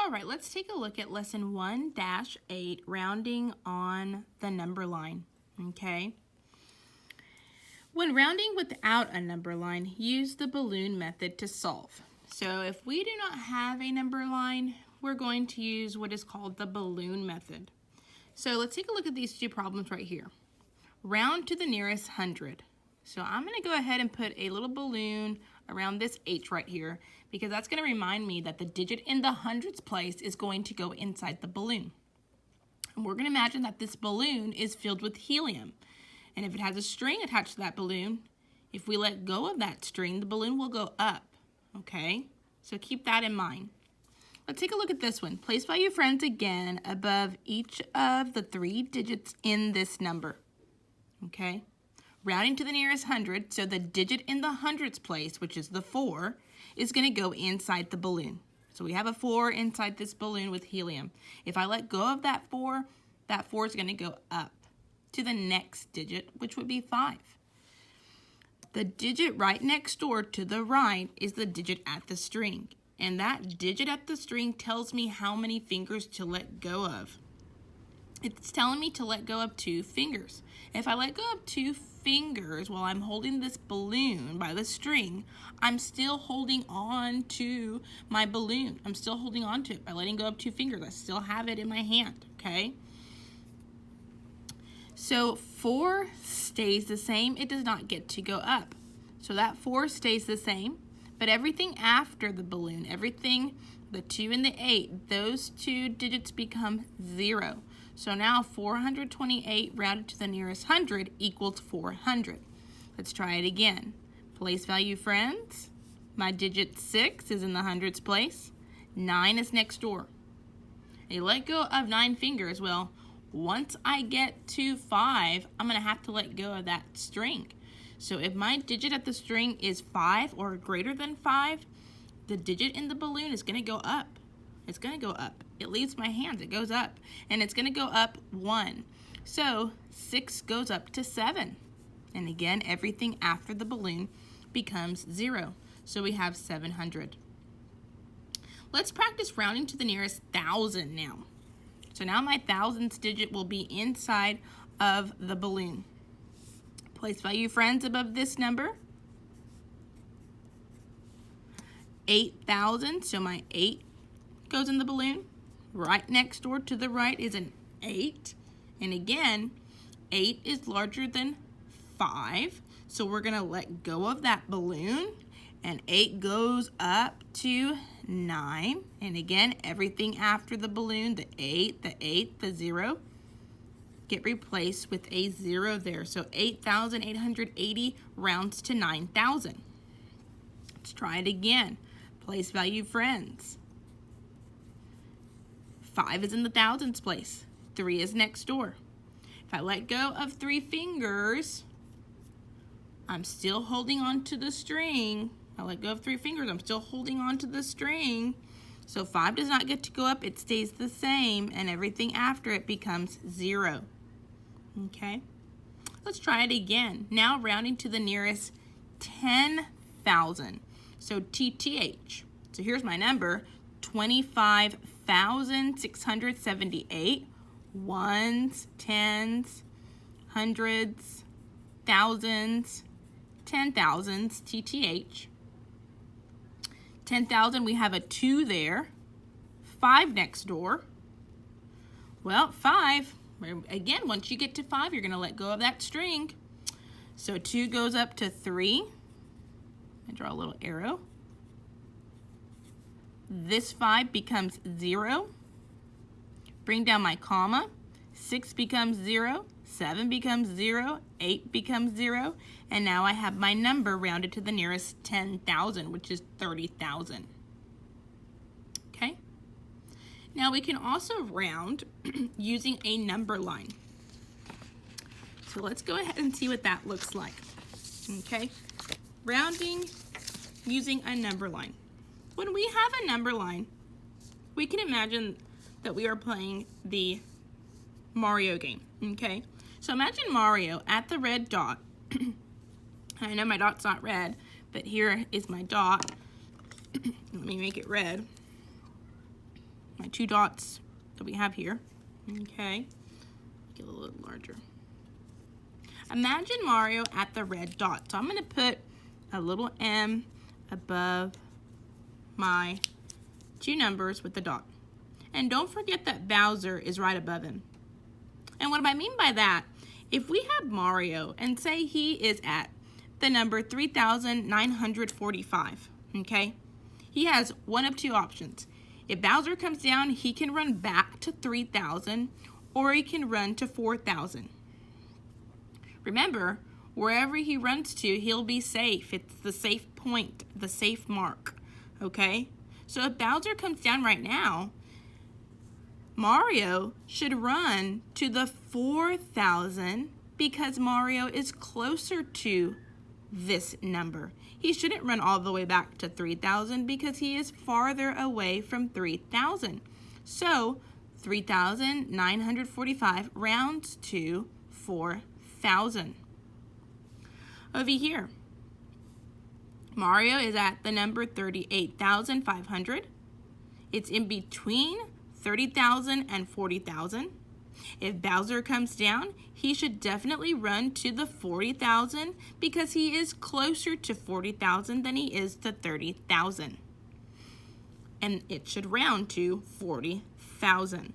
All right, let's take a look at lesson 1-8, rounding on the number line, okay? When rounding without a number line, use the balloon method to solve. So if we do not have a number line, we're going to use what is called the balloon method. So let's take a look at these two problems right here. Round to the nearest 100. So I'm going to go ahead and put a little balloon around this H right here because that's going to remind me that the digit in the hundreds place is going to go inside the balloon. And we're going to imagine that this balloon is filled with helium. And if it has a string attached to that balloon, if we let go of that string, the balloon will go up. Okay? So keep that in mind. Let's take a look at this one. Place value friends again above each of the 3 digits in this number. Okay? Rounding to the nearest 100, so the digit in the hundreds place, which is the 4, is going to go inside the balloon. So we have a 4 inside this balloon with helium. If I let go of that 4 is going to go up to the next digit, which would be 5. The digit right next door to the right is the digit at the string. And that digit at the string tells me how many fingers to let go of. It's telling me to let go of 2 fingers. If I let go of 2 fingers while I'm holding this balloon by the string, I'm still holding on to my balloon. I'm still holding on to it by letting go of 2 fingers. I still have it in my hand, okay? So 4 stays the same. It does not get to go up. So that 4 stays the same, but everything after the balloon, everything, the 2 and the 8, those 2 digits become 0. So now 428 rounded to the nearest 100 equals 400. Let's try it again. Place value friends. My digit 6 is in the hundreds place. 9 is next door. I let go of 9 fingers. Well, once I get to 5, I'm going to have to let go of that string. So if my digit at the string is 5 or greater than 5, the digit in the balloon is going to go up. It's going to go up. It leaves my hands. It goes up. And it's going to go up 1. So 6 goes up to 7. And again, everything after the balloon becomes 0. So we have 700. Let's practice rounding to the nearest 1,000 now. So now my thousandths digit will be inside of the balloon. Place value friends above this number. 8,000, so my 8 goes in the balloon. Right next door to the right is an 8. And again, 8 is larger than 5. So we're going to let go of that balloon. And 8 goes up to 9. And again, everything after the balloon, the 8, the 0, get replaced with a 0 there. So 8,880 rounds to 9,000. Let's try it again. Place value friends. 5 is in the thousands place. 3 is next door. If I let go of 3 fingers, I'm still holding on to the string. I let go of 3 fingers, I'm still holding on to the string. So 5 does not get to go up, it stays the same, and everything after it becomes 0. Okay? Let's try it again. Now rounding to the nearest 10,000. So TTH. So here's my number, 25,678. Ones, tens, hundreds, thousands, 10,000s, TTH. 10,000, we have a 2 there. 5 next door. Well, 5, again, once you get to 5, you're going to let go of that string. So 2 goes up to 3. I draw a little arrow. This 5 becomes 0. Bring down my comma. 6 becomes 0. 7 becomes 0. 8 becomes 0. And now I have my number rounded to the nearest 10,000, which is 30,000. Okay? Now we can also round using a number line. So let's go ahead and see what that looks like. Okay? Rounding using a number line. When we have a number line, we can imagine that we are playing the Mario game, okay? So imagine Mario at the red dot. I know my dot's not red, but here is my dot. Let me make it red. my 2 dots that we have here. Okay, get a little larger. Imagine Mario at the red dot. So I'm going to put a little M above my 2 numbers with the dot. And don't forget that Bowser is right above him. And what do I mean by that? If we have Mario and say he is at the number 3,945, okay? He has one of 2 options. If Bowser comes down, he can run back to 3,000 or he can run to 4,000. Remember, wherever he runs to, he'll be safe. It's the safe point, the safe mark, okay? So if Bowser comes down right now, Mario should run to the 4,000 because Mario is closer to this number. He shouldn't run all the way back to 3,000 because he is farther away from 3,000. So 3,945 rounds to 4,000. Over here, Mario is at the number 38,500. It's in between 30,000 and 40,000. If Bowser comes down, he should definitely run to the 40,000 because he is closer to 40,000 than he is to 30,000. And it should round to 40,000.